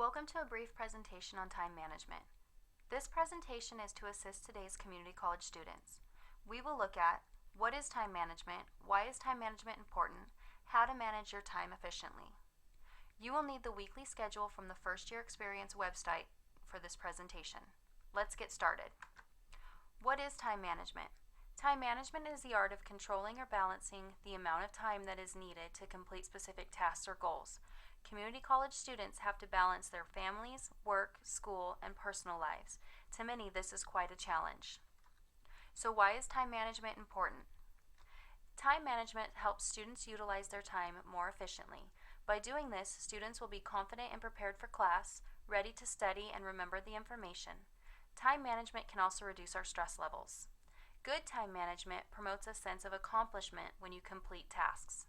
Welcome to a brief presentation on time management. This presentation is to assist today's community college students. We will look at what is time management, why is time management important, how to manage your time efficiently. You will need the weekly schedule from the First Year Experience website for this presentation. Let's get started. What is time management? Time management is the art of controlling or balancing the amount of time that is needed to complete specific tasks or goals. Community college students have to balance their families, work, school, and personal lives. To many, this is quite a challenge. So why is time management important? Time management helps students utilize their time more efficiently. By doing this, students will be confident and prepared for class, ready to study and remember the information. Time management can also reduce our stress levels. Good time management promotes a sense of accomplishment when you complete tasks.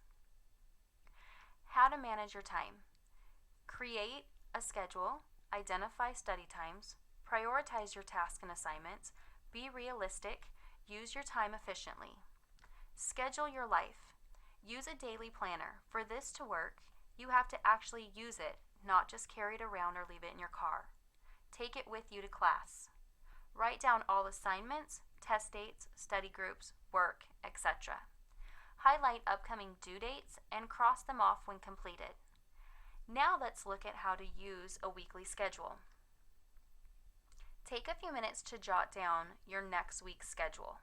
How to manage your time. Create a schedule, identify study times, prioritize your tasks and assignments, be realistic, use your time efficiently. Schedule your life. Use a daily planner. For this to work, you have to actually use it, not just carry it around or leave it in your car. Take it with you to class. Write down all assignments, test dates, study groups, work, etc. Highlight upcoming due dates and cross them off when completed. Now let's look at how to use a weekly schedule. Take a few minutes to jot down your next week's schedule.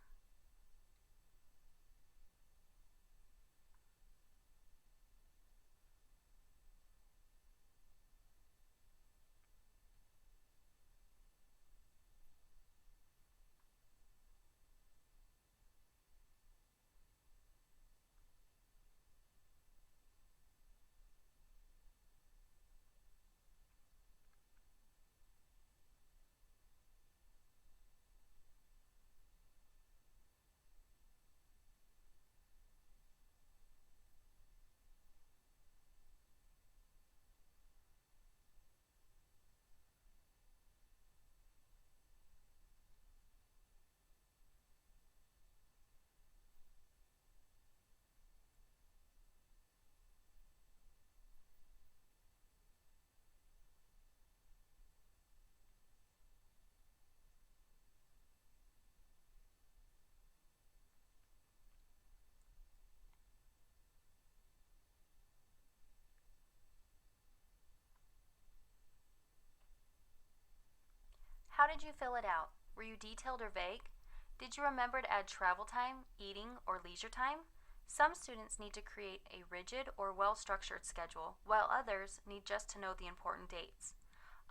How did you fill it out? Were you detailed or vague? Did you remember to add travel time, eating, or leisure time? Some students need to create a rigid or well-structured schedule, while others need just to know the important dates.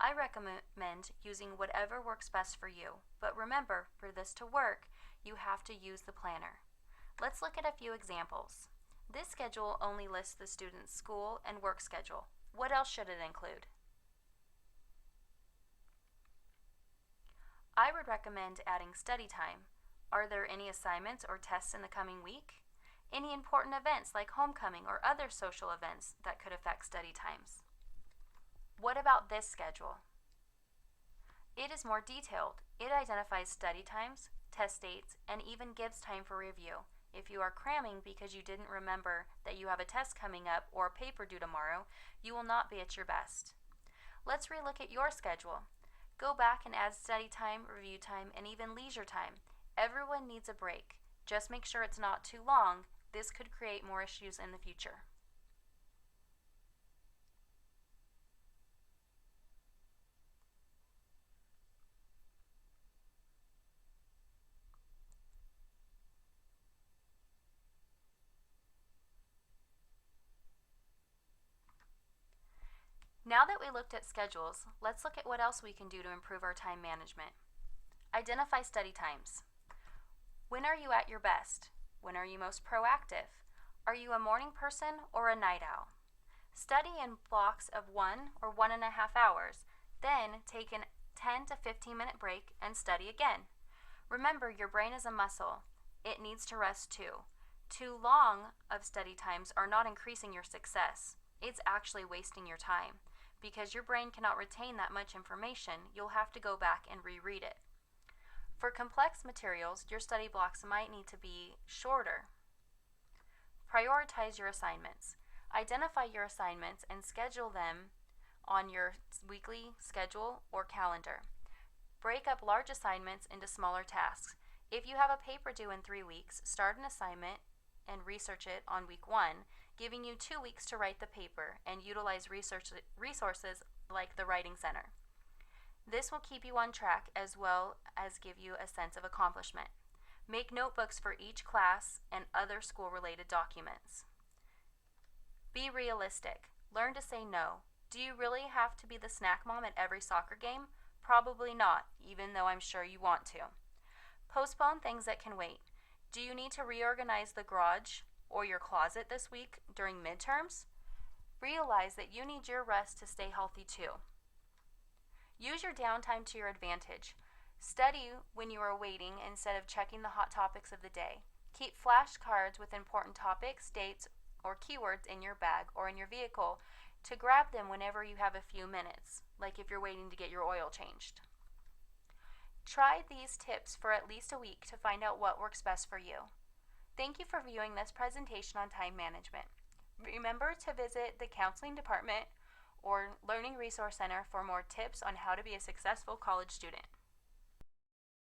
I recommend using whatever works best for you, but remember, for this to work, you have to use the planner. Let's look at a few examples. This schedule only lists the student's school and work schedule. What else should it include? I would recommend adding study time. Are there any assignments or tests in the coming week? Any important events like homecoming or other social events that could affect study times? What about this schedule? It is more detailed. It identifies study times, test dates, and even gives time for review. If you are cramming because you didn't remember that you have a test coming up or a paper due tomorrow, you will not be at your best. Let's relook at your schedule. Go back and add study time, review time, and even leisure time. Everyone needs a break. Just make sure it's not too long. This could create more issues in the future. Now that we looked at schedules, let's look at what else we can do to improve our time management. Identify study times. When are you at your best? When are you most proactive? Are you a morning person or a night owl? Study in blocks of 1 or 1.5 hours, then take a 10 to 15 minute break and study again. Remember, your brain is a muscle. It needs to rest too. Too long of study times are not increasing your success. It's actually wasting your time. Because your brain cannot retain that much information, you'll have to go back and reread it. For complex materials, your study blocks might need to be shorter. Prioritize your assignments. Identify your assignments and schedule them on your weekly schedule or calendar. Break up large assignments into smaller tasks. If you have a paper due in 3 weeks, start an assignment and research it on week 1, giving you 2 weeks to write the paper and utilize resources like the Writing Center. This will keep you on track as well as give you a sense of accomplishment. Make notebooks for each class and other school-related documents. Be realistic. Learn to say no. Do you really have to be the snack mom at every soccer game? Probably not, even though I'm sure you want to. Postpone things that can wait. Do you need to reorganize the garage or your closet this week during midterms? Realize that you need your rest to stay healthy too. Use your downtime to your advantage. Study when you are waiting instead of checking the hot topics of the day. Keep flashcards with important topics, dates, or keywords in your bag or in your vehicle to grab them whenever you have a few minutes, like if you're waiting to get your oil changed. Try these tips for at least a week to find out what works best for you. Thank you for viewing this presentation on time management. Remember to visit the Counseling Department or Learning Resource Center for more tips on how to be a successful college student.